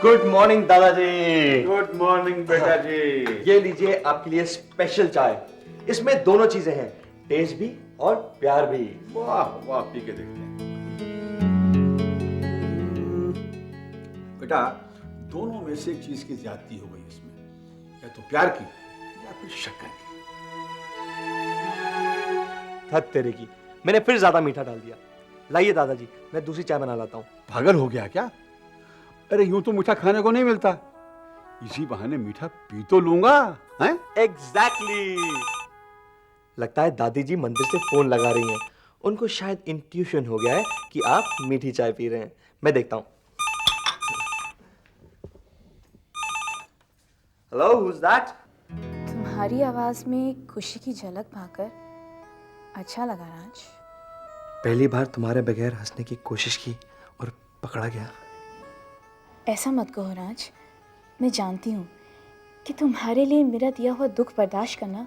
Good morning दादाजी। Good morning बेटा जी। ये लीजिए आपके लिए स्पेशल चाय। इसमें दोनों चीजें हैं, टेस्ट भी और प्यार भी। वाह वाह, पी के देखते हैं। बेटा, दोनों में से एक चीज की ज्यादती हो गई इसमें, या तो प्यार की या फिर शक्कर की। हद तेरे की, मैंने फिर ज्यादा मीठा डाल दिया। लाइए दादाजी, मैं दूसरी चाय बना लाता हूँ। पागल हो गया क्या? अरे यूं तो मीठा खाने को नहीं मिलता, इसी बहाने मीठा पी तो लूंगा। हैं? एग्जैक्टली। लगता है दादी जी मंदिर से फोन लगा रही हैं। उनको शायद इंट्यूशन हो गया है कि आप मीठी चाय पी रहे हैं। मैं देखता हूँ। Hello, who is that? तुम्हारी आवाज में खुशी की झलक पाकर अच्छा लगा राज। पहली बार तुम्हारे बगैर हंसने की कोशिश की और पकड़ा गया। ऐसा मत कहो राज, मैं जानती हूँ कि तुम्हारे लिए मेरा दिया हुआ दुख बर्दाश्त करना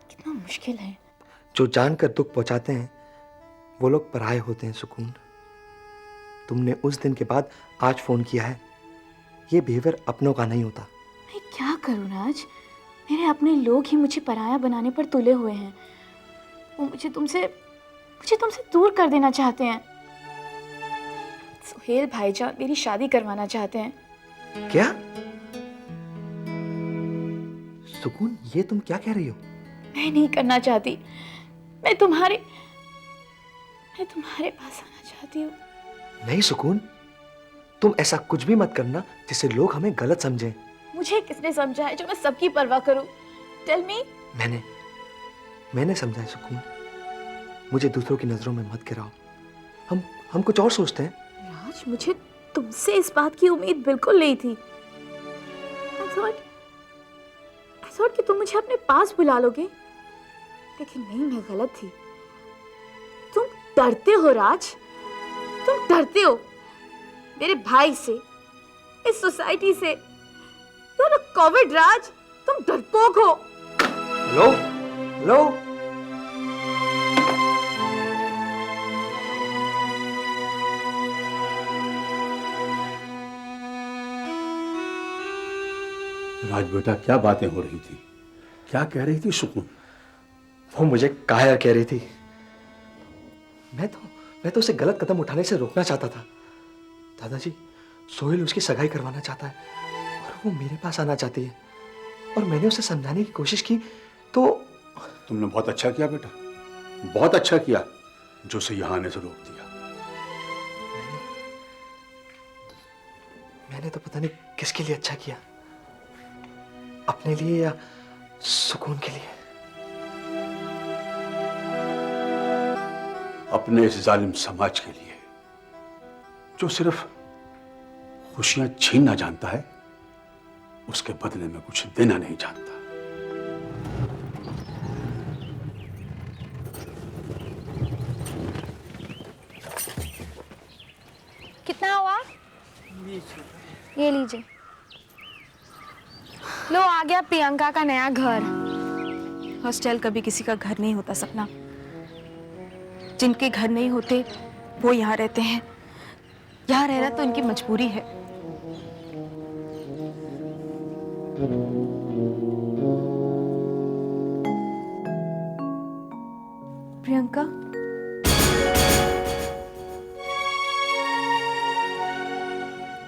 कितना मुश्किल है। जो जानकर दुख पहुंचाते हैं वो लोग पराये होते हैं सुकून। तुमने उस दिन के बाद आज फोन किया है, ये बिहेवियर अपनों का नहीं होता। मैं क्या करूँ राज, मेरे अपने लोग ही मुझे पराया बनाने पर तुले हुए हैं। वो मुझे तुमसे दूर कर देना चाहते हैं। सुहेल भाईजान मेरी शादी करवाना चाहते हैं। क्या? सुकून, ये तुम क्या कह रही हो? मैं नहीं करना चाहती। मैं तुम्हारे पास आना चाहती हूँ। नहीं सुकून, तुम ऐसा कुछ भी मत करना जिससे लोग हमें गलत समझें। मुझे किसने समझा है जो मैं सबकी परवाह करूं? Tell me. मैंने समझा है सुकून। मुझे दूसरों की नजरों में मत गिराओ। हम कुछ और सोचते हैं। राज, मुझे तुमसे इस बात की उम्मीद बिल्कुल नहीं थी। I thought कि तुम मुझे अपने पास बुला लोगे, लेकिन नहीं, मैं गलत थी। तुम डरते हो राज, तुम डरते हो मेरे भाई से, इस सोसाइटी से। You're a coward, राज, तुम डरपोक हो। हेलो हेलो, राज बेटा, क्या बातें हो रही थी? क्या कह रही थी सुकून? वो मुझे कायर कह रही थी। मैं तो उसे गलत कदम उठाने से रोकना चाहता था। दादाजी, सोहेल उसकी सगाई करवाना चाहता है और वो मेरे पास आना चाहती है, और मैंने उसे समझाने की कोशिश की तो। तुमने बहुत अच्छा किया बेटा, बहुत अच्छा किया जो उसे यहाँ आने से रोक दिया। मैंने तो पता नहीं किसके लिए अच्छा किया, अपने लिए या सुकून के लिए। अपने इस जालिम समाज के लिए जो सिर्फ खुशियां छीनना जानता है, उसके बदले में कुछ देना नहीं जानता। कितना हुआ? 20 रुपए। ये लीजिए। लो, आ गया प्रियंका का नया घर। हॉस्टल कभी किसी का घर नहीं होता सपना। जिनके घर नहीं होते वो यहाँ रहते हैं। यहाँ रहना तो इनकी मजबूरी है। प्रियंका,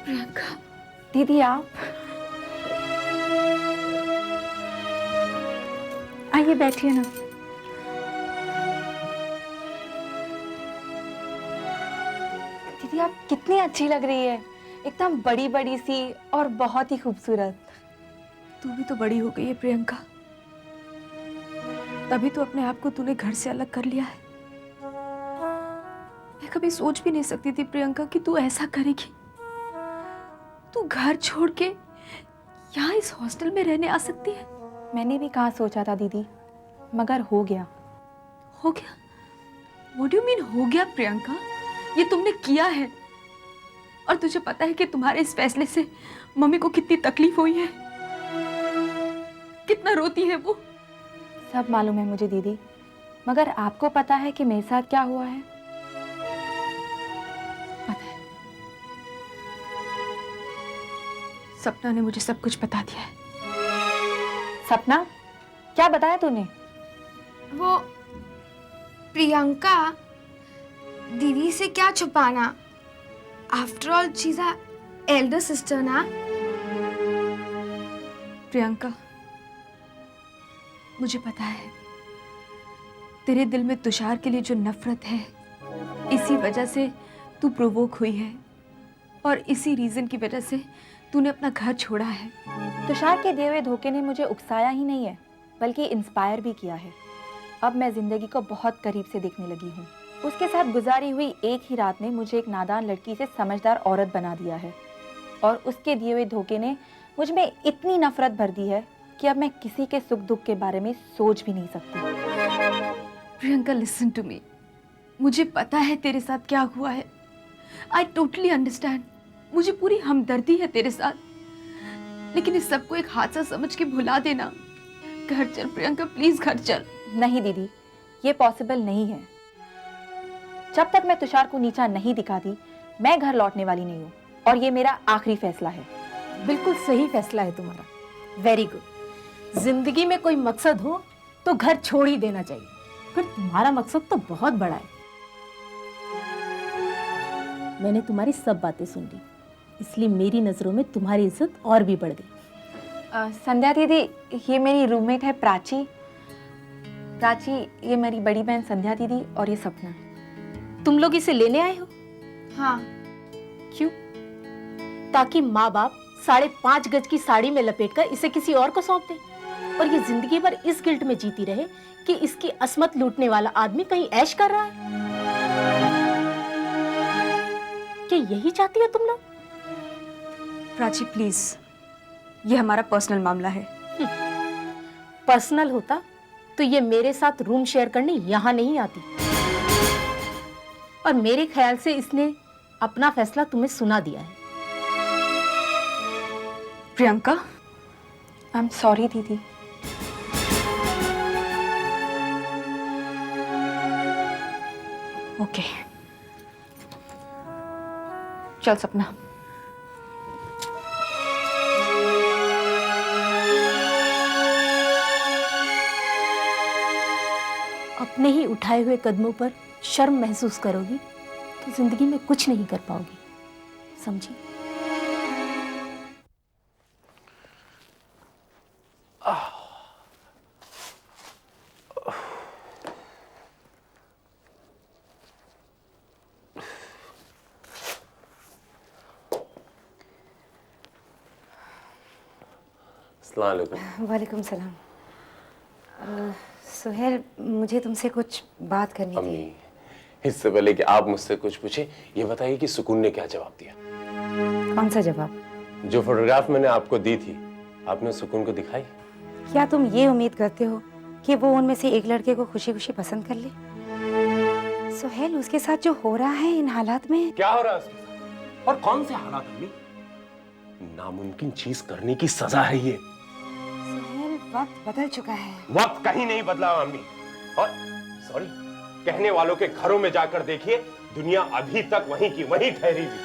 प्रियंका दीदी, आप आइए, बैठिए ना। दीदी, आप कितनी अच्छी लग रही है, एकदम बड़ी बड़ी सी और बहुत ही खूबसूरत। तू भी तो बड़ी हो गई है प्रियंका, तभी तो अपने आप को तूने घर से अलग कर लिया है। मैं कभी सोच भी नहीं सकती थी प्रियंका कि तू ऐसा करेगी। तू घर छोड़ के यहाँ इस हॉस्टल में रहने आ सकती है। मैंने भी कहाँ सोचा था दीदी, मगर हो गया। हो गया? What do you mean हो गया प्रियंका? ये तुमने किया है, और तुझे पता है कि तुम्हारे इस फैसले से मम्मी को कितनी तकलीफ हुई है, कितना रोती है वो। सब मालूम है मुझे दीदी, मगर आपको पता है कि मेरे साथ क्या हुआ है? पता है। सपना ने मुझे सब कुछ बता दिया है। सपना, क्या बताया तूने? वो प्रियंका दीदी से क्या छुपाना, after all she is Elder sister ना। प्रियंका, मुझे पता है तेरे दिल में तुषार के लिए जो नफरत है, इसी वजह से तू प्रोवोक हुई है और इसी रीजन की वजह से तूने अपना घर छोड़ा है। तुषार के दिए हुए धोखे ने मुझे उकसाया ही नहीं है, बल्कि इंस्पायर भी किया है। अब मैं जिंदगी को बहुत करीब से देखने लगी हूँ। उसके साथ गुजारी हुई एक ही रात ने मुझे एक नादान लड़की से समझदार औरत बना दिया है, और उसके दिए हुए धोखे ने मुझ में इतनी नफरत भर दी है कि अब मैं किसी के सुख दुख के बारे में सोच भी नहीं सकती। Priyanka, listen to me. मुझे पता है तेरे साथ क्या हुआ है। I totally understand. मुझे पूरी हमदर्दी है तेरे साथ, लेकिन इस सबको एक हादसा समझ के भुला देना। घर चल प्रियंका, प्लीज घर चल। नहीं दीदी, ये पॉसिबल नहीं है। जब तक मैं तुषार को नीचा नहीं दिखाती, मैं घर लौटने वाली नहीं हूँ, और ये मेरा आखिरी फैसला है। बिल्कुल सही फैसला है तुम्हारा, वेरी गुड। जिंदगी में कोई मकसद हो तो घर छोड़ ही देना चाहिए, पर तुम्हारा मकसद तो बहुत बड़ा है। मैंने तुम्हारी सब बातें सुन ली, इसलिए मेरी नजरों में तुम्हारी इज्जत और भी बढ़ गई। संध्या दीदी, ये मेरी रूममेट है प्राची। प्राची, ये मेरी बड़ी बहन संध्या दीदी, और ये सपना। तुम लोग इसे लेने आए हो? हाँ। क्यों? ताकि माँ बाप 5.5 गज की साड़ी में लपेटकर इसे किसी और को सौंप दे, और ये जिंदगी भर इस गिल्ट में जीती रहे कि इसकी असमत लूटने वाला आदमी कहीं ऐश कर रहा है। क्या यही चाहती हो तुम लोग? प्राची प्लीज, ये हमारा पर्सनल मामला है। पर्सनल होता तो ये मेरे साथ रूम शेयर करने यहां नहीं आती, और मेरे ख्याल से इसने अपना फैसला तुम्हें सुना दिया है। प्रियंका, आई एम सॉरी दीदी। ओके, चल सपना। अपने ही उठाए हुए कदमों पर शर्म महसूस करोगी तो जिंदगी में कुछ नहीं कर पाओगी, समझी? अस्सलाम वालेकुम। वालेकुम सलाम। सुहेल, मुझे तुमसे कुछ बात करनी अम्मी, थी। इससे पहले कि आप मुझसे कुछ पूछे, ये बताइए कि सुकून ने क्या जवाब दिया? कौन सा जवाब? जो फोटोग्राफ मैंने आपको दी थी, आपने सुकून को दिखाई? क्या तुम ये उम्मीद करते हो कि वो उनमें से एक लड़के को खुशी खुशी पसंद कर ले? सुहेल, उसके साथ जो हो रहा है इन हालात में। क्या हो रहा है उसके साथ? और कौन से हालात अम्मी? नामुमकिन चीज करने की सजा है ये। सुहेल, वक्त बदल चुका है। वक्त कहीं नहीं बदला अम्मी। और सॉरी, कहने वालों के घरों में जाकर देखिए, दुनिया अभी तक वहीं की वहीं ठहरी हुई।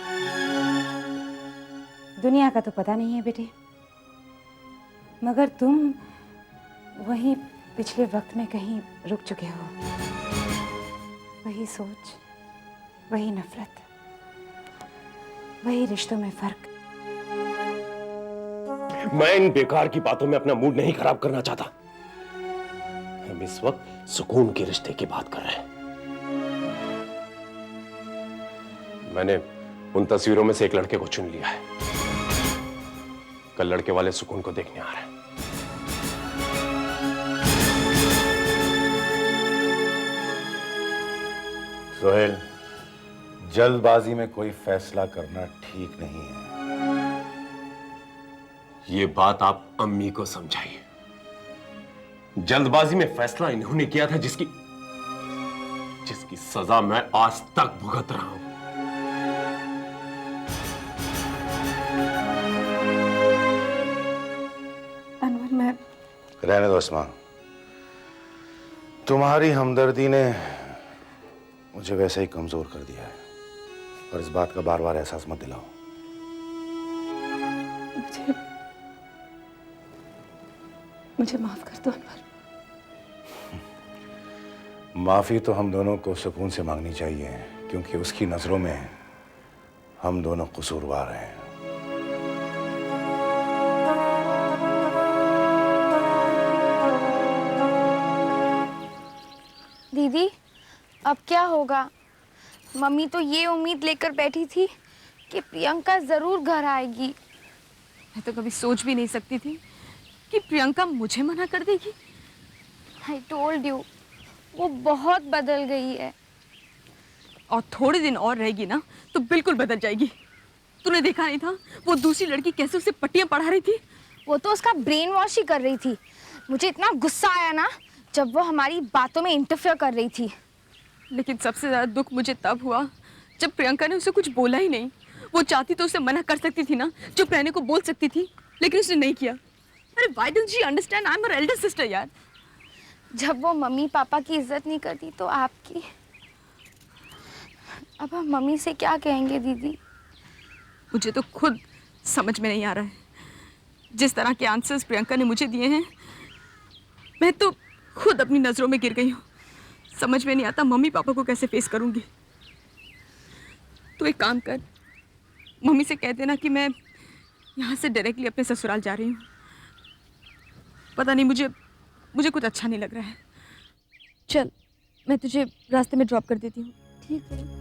दुनिया का तो पता नहीं है बेटे, मगर तुम वहीं पिछले वक्त में कहीं रुक चुके हो। वही सोच, वही नफरत, वही रिश्तों में फर्क। मैं इन बेकार की बातों में अपना मूड नहीं खराब करना चाहता। हम इस वक्त सुकून के रिश्ते की बात कर रहे हैं। मैंने उन तस्वीरों में से एक लड़के को चुन लिया है। कल लड़के वाले सुकून को देखने आ रहे हैं। सोहेल, जल्दबाजी में कोई फैसला करना ठीक नहीं है। ये बात आप अम्मी को समझाइए। जल्दबाजी में फैसला इन्होंने किया था जिसकी सजा मैं आज तक भुगत रहा हूं। अनवर, मैं रहने दो अस्मा, तुम्हारी हमदर्दी ने मुझे वैसे ही कमजोर कर दिया है, और इस बात का बार बार एहसास मत दिलाओ। मुझे माफ कर दो अनवर। माफी तो हम दोनों को सुकून से मांगनी चाहिए, क्योंकि उसकी नजरों में हम दोनों कसूरवार हैं। दीदी अब क्या होगा? मम्मी तो ये उम्मीद लेकर बैठी थी कि प्रियंका जरूर घर आएगी। मैं तो कभी सोच भी नहीं सकती थी कि प्रियंका मुझे मना कर देगी। आई टोल्ड यू, वो बहुत बदल गई है। और थोड़े दिन और रहेगी ना तो बिल्कुल बदल जाएगी। तूने देखा नहीं था वो दूसरी लड़की कैसे उसे पट्टियां पढ़ा रही थी? वो तो उसका ब्रेन वॉश ही कर रही थी। मुझे इतना गुस्सा आया ना जब वो हमारी बातों में इंटरफेयर कर रही थी। लेकिन सबसे ज्यादा दुख मुझे तब हुआ जब प्रियंका ने उसे कुछ बोला ही नहीं। वो चाहती तो उसे मना कर सकती थी ना, चुप रहने को बोल सकती थी, लेकिन उसने नहीं किया। अरे why don't she understand? I am her Elder sister यार। जब वो मम्मी पापा की इज्जत नहीं करती तो आपकी। अब हम मम्मी से क्या कहेंगे दीदी? मुझे तो खुद समझ में नहीं आ रहा है। जिस तरह के आंसर्स प्रियंका ने मुझे दिए हैं, मैं तो खुद अपनी नजरों में गिर गई हूँ। समझ में नहीं आता मम्मी पापा को कैसे फेस करूंगी। तो एक काम कर, मम्मी से कह देना कि मैं यहाँ से डायरेक्टली अपने ससुराल जा रही हूँ। पता नहीं, मुझे कुछ अच्छा नहीं लग रहा है। चल, मैं तुझे रास्ते में ड्रॉप कर देती हूँ। ठीक है।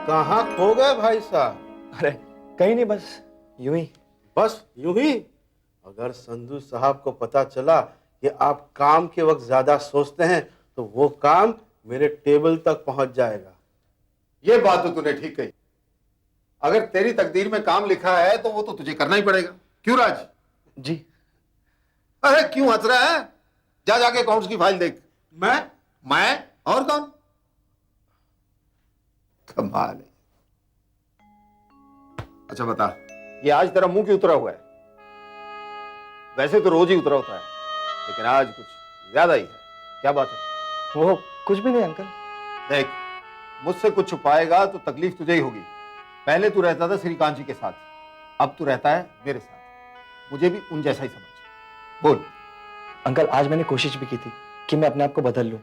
कहाँ खो गए भाई साहब? अरे कहीं नहीं, बस यूं ही। बस यूं ही? अगर संधू साहब को पता चला कि आप काम के वक्त ज्यादा सोचते हैं तो वो काम मेरे टेबल तक पहुंच जाएगा। ये बात तो तूने ठीक कही। अगर तेरी तकदीर में काम लिखा है तो वो तो तुझे करना ही पड़ेगा। क्यों राज? जी। अरे क्यों हंस रहा है? जा जाके अकाउंट्स की फाइल देख। मैं और कौन? कमाल है। अच्छा बता, ये आज तेरा मुंह क्यों उतरा हुआ है? वैसे तो रोज ही उतरा होता है, लेकिन आज कुछ ज्यादा ही है। क्या बात है? वो कुछ भी नहीं अंकल। देख, मुझसे कुछ छुपाएगा तो तकलीफ तुझे ही होगी। पहले तू रहता था श्रीकांत जी के साथ, अब तू रहता है मेरे साथ। मुझे भी उन जैसा ही समझ। बोल। अंकल, आज मैंने कोशिश भी की थी कि मैं अपने आप को बदल लूं,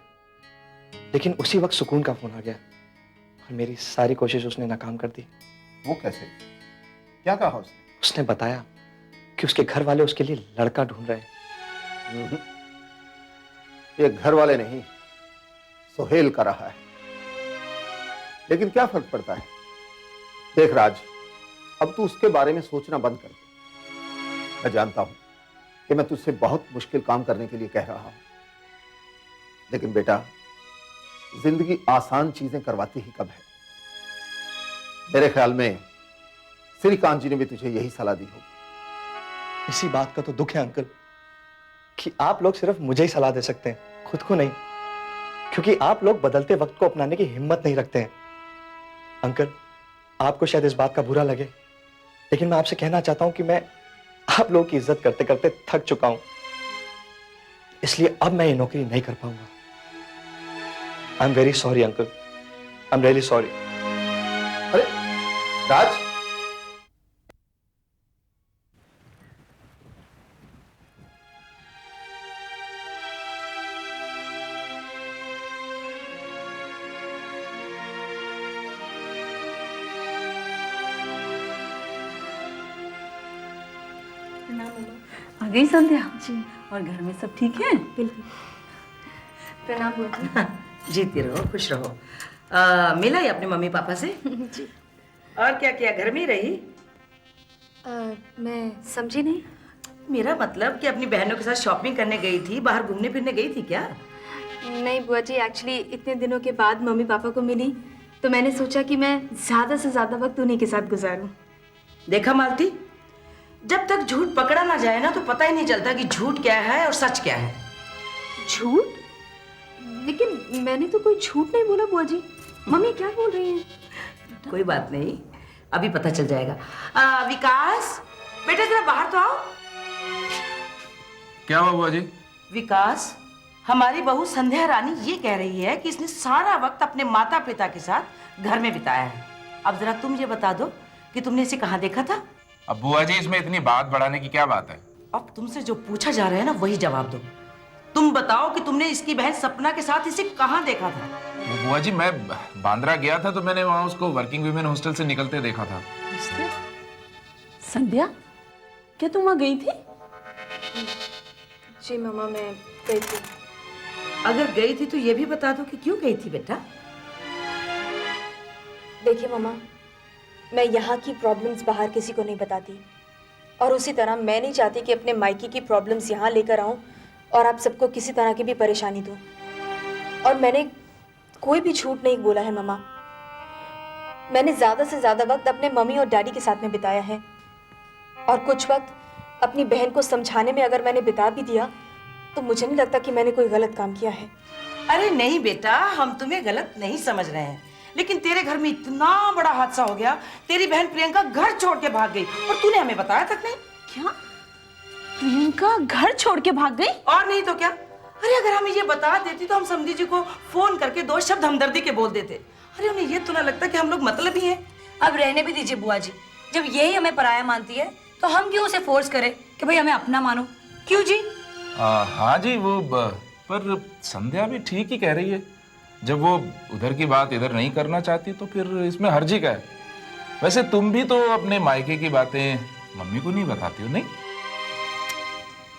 लेकिन उसी वक्त सुकून का फोन आ गया और मेरी सारी कोशिश उसने नाकाम कर दी। वो कैसे? क्या कहा उसने? उसने बताया कि उसके घर वाले उसके लिए लड़का ढूंढ रहे हैं। ये घर वाले नहीं, सोहेल का रहा है। लेकिन क्या फर्क पड़ता है? देख राज, अब तू उसके बारे में सोचना बंद कर दे। मैं जानता हूं कि मैं तुझसे बहुत मुश्किल काम करने के लिए कह रहा हूं, लेकिन बेटा, जिंदगी आसान चीजें करवाती ही कब है। मेरे ख्याल में श्रीकांत जी ने भी तुझे यही सलाह दी होगी। इसी बात का तो दुख है अंकल कि आप लोग सिर्फ मुझे ही सलाह दे सकते हैं, खुद को नहीं, क्योंकि आप लोग बदलते वक्त को अपनाने की हिम्मत नहीं रखते हैं। अंकल, आपको शायद इस बात का बुरा लगे, लेकिन मैं आपसे कहना चाहता हूं कि मैं आप लोगों की इज्जत करते करते थक चुका हूं, इसलिए अब मैं ये नौकरी नहीं कर पाऊंगा। I am very sorry uncle, I am really sorry. अरे राज, आ गई संध्या जी? और घर में सब ठीक है? बिल्कुल। प्रणाम बुआ। जीती रहो, खुश रहो। मिला ही अपने मम्मी पापा से? जी। और क्या किया, घर में ही रही? मैं समझी नहीं। मेरा मतलब कि अपनी बहनों के साथ शॉपिंग करने गई थी, बाहर घूमने फिरने गई थी क्या? नहीं बुआ जी, एक्चुअली इतने दिनों के बाद मम्मी पापा को मिली तो मैंने सोचा कि मैं ज़्यादा से ज़्यादा वक्त उन्हीं के साथ गुजारूं। देखा मालती, जब तक झूठ पकड़ा ना जाए ना तो पता ही नहीं चलता कि झूठ क्या है और सच क्या है। झूठ? लेकिन मैंने तो कोई झूठ नहीं बोला बुआ जी। मम्मी क्या बोल रही हैं? कोई बात नहीं, अभी पता चल जाएगा। विकास बेटा जरा बाहर तो आओ। क्या हुआ बुआ जी? विकास, हमारी बहू संध्या रानी ये कह रही है कि इसने सारा वक्त अपने माता पिता के साथ घर में बिताया है। अब जरा तुम ये बता दो कि तुमने इसे कहाँ देखा था? अब बुआ जी इसमें इतनी बात बढ़ाने की क्या बात है? अब तुमसे जो पूछा जा रहा है ना वही जवाब दो। तुम बताओ कि तुमने इसकी बहन सपना के साथ इसे कहाँ देखा था? वो बुआ जी मैं बांद्रा गया था तो मैंने वहां उसको वर्किंग वुमेन हॉस्टल से निकलते देखा था। संध्या, क्या तुम वहां गई थी? जी मम्मा, मैं गई थी। अगर गई थी तो ये भी बता दो कि क्यों गई थी बेटा? देखिए मम्मा, मैं यहाँ की प्रॉब्लम्स बाहर किसी को नहीं बताती, और उसी तरह मैं नहीं चाहती कि अपने मायके की प्रॉब्लम्स यहाँ लेकर आऊँ और आप सबको किसी तरह की भी परेशानी दूँ। और मैंने कोई भी झूठ नहीं बोला है मम्मा। मैंने ज़्यादा से ज़्यादा वक्त अपने मम्मी और डैडी के साथ में बिताया है, और कुछ वक्त अपनी बहन को समझाने में अगर मैंने बिता भी दिया तो मुझे नहीं लगता कि मैंने कोई गलत काम किया है। अरे नहीं बेटा, हम तुम्हें गलत नहीं समझ रहे हैं, लेकिन तेरे घर में इतना बड़ा हादसा हो गया, तेरी बहन प्रियंका घर छोड़ के भाग गई और तूने हमें बताया तक नहीं। क्या प्रियंका घर छोड़ के भाग गई? और नहीं तो क्या। अरे अगर हमें ये बता देती तो हम समधी जी को फोन करके 2 शब्द हमदर्दी के बोल देते। अरे उन्हें ये तो ना लगता कि हम लोग मतलबी हैं। अब रहने भी दीजिए बुआ जी, जब यही हमें पराया मानती है तो हम क्यों उसे फोर्स करें कि भाई हमें अपना मानो? क्यों जी? हाँ जी, वो पर संध्या भी ठीक ही कह रही है। जब वो उधर की बात इधर नहीं करना चाहती तो फिर इसमें हर्जी का है। वैसे तुम भी तो अपने मायके की बातें मम्मी को नहीं बताती हो, नहीं?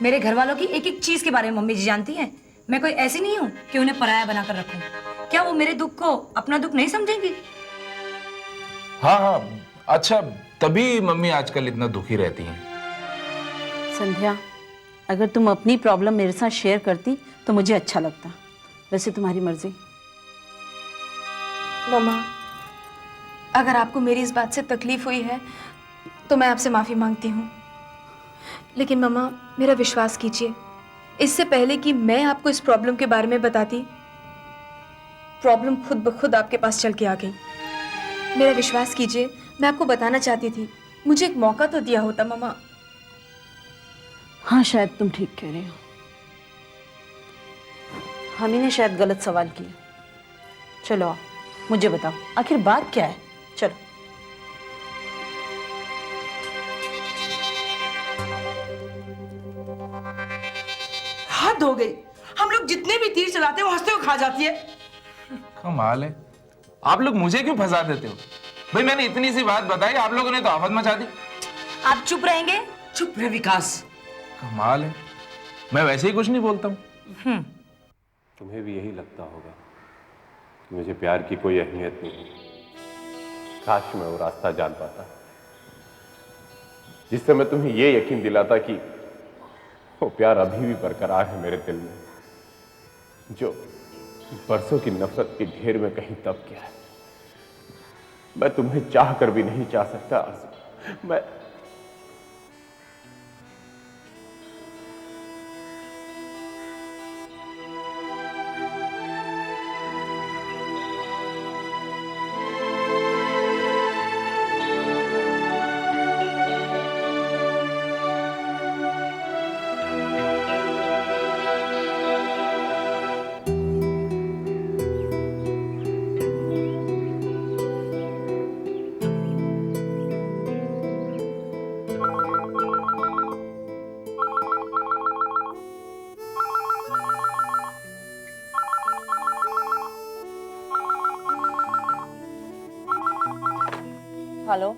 मेरे घर वालों की एक एक चीज के बारे में मम्मी जी जानती हैं। मैं कोई ऐसी नहीं हूँ कि उन्हें पराया बनाकर रखूं। क्या वो मेरे दुख को अपना दुख नहीं समझेंगी? हाँ हाँ, अच्छा तभी मम्मी आजकल इतना दुखी रहती हैं। संध्या, अगर तुम अपनी प्रॉब्लम मेरे साथ शेयर करती तो मुझे अच्छा लगता। वैसे तुम्हारी मर्जी। मम्मा, अगर आपको मेरी इस बात से तकलीफ हुई है तो मैं आपसे माफ़ी मांगती हूँ, लेकिन मम्मा मेरा विश्वास कीजिए, इससे पहले कि मैं आपको इस प्रॉब्लम के बारे में बताती, प्रॉब्लम खुद ब खुद आपके पास चल के आ गई। मेरा विश्वास कीजिए, मैं आपको बताना चाहती थी, मुझे एक मौका तो दिया होता मम्मा। हाँ, शायद तुम ठीक कह रही हो। हम ही ने शायद गलत सवाल किया। चलो आओ, मुझे बताओ आखिर बात क्या है। चलो। हद हो गई, हम लोग जितने भी तीर चलाते हैं वो हंसते हुए खा जाती है। कमाल है, आप लोग मुझे क्यों फंसा देते हो? भाई मैंने इतनी सी बात बताई, आप लोगों ने तो आफत मचा दी। आप चुप रहेंगे? चुप रहे विकास। कमाल है, मैं वैसे ही कुछ नहीं बोलता हूँ। तुम्हें भी यही लगता होगा कि मुझे प्यार की कोई अहमियत नहीं। काश मैं वो रास्ता जान पाता जिससे मैं तुम्हें ये यकीन दिलाता कि वो प्यार अभी भी बरकरार है मेरे दिल में, जो बरसों की नफरत के ढेर में कहीं दब गया है। मैं तुम्हें चाह कर भी नहीं चाह सकता आरज़ू। मैं हेलो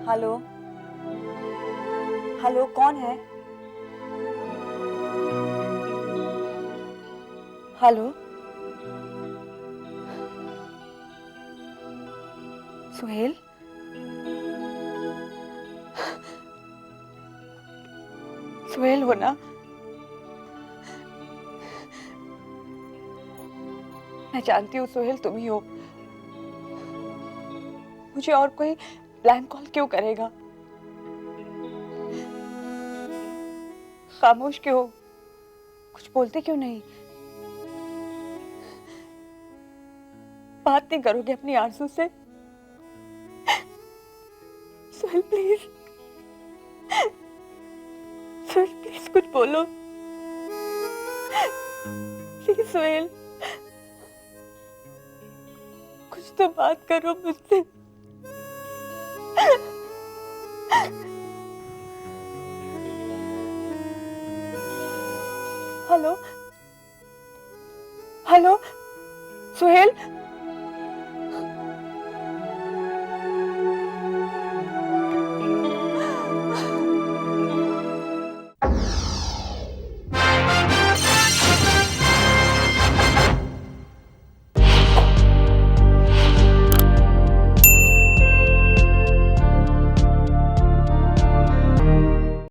हेलो हेलो, कौन है? हेलो, सुहेल? सुहेल हो ना? मैं जानती हूँ सुहेल तुम ही हो। मुझे और कोई ब्लैंक कॉल क्यों करेगा? खामोश क्यों हो? कुछ बोलते क्यों नहीं? बात नहीं करोगे अपनी आरज़ू से? सोहेल प्लीज, सोहेल प्लीज कुछ बोलो, प्लीज सोहेल, कुछ तो बात करो मुझसे। Hello hello, Sohail.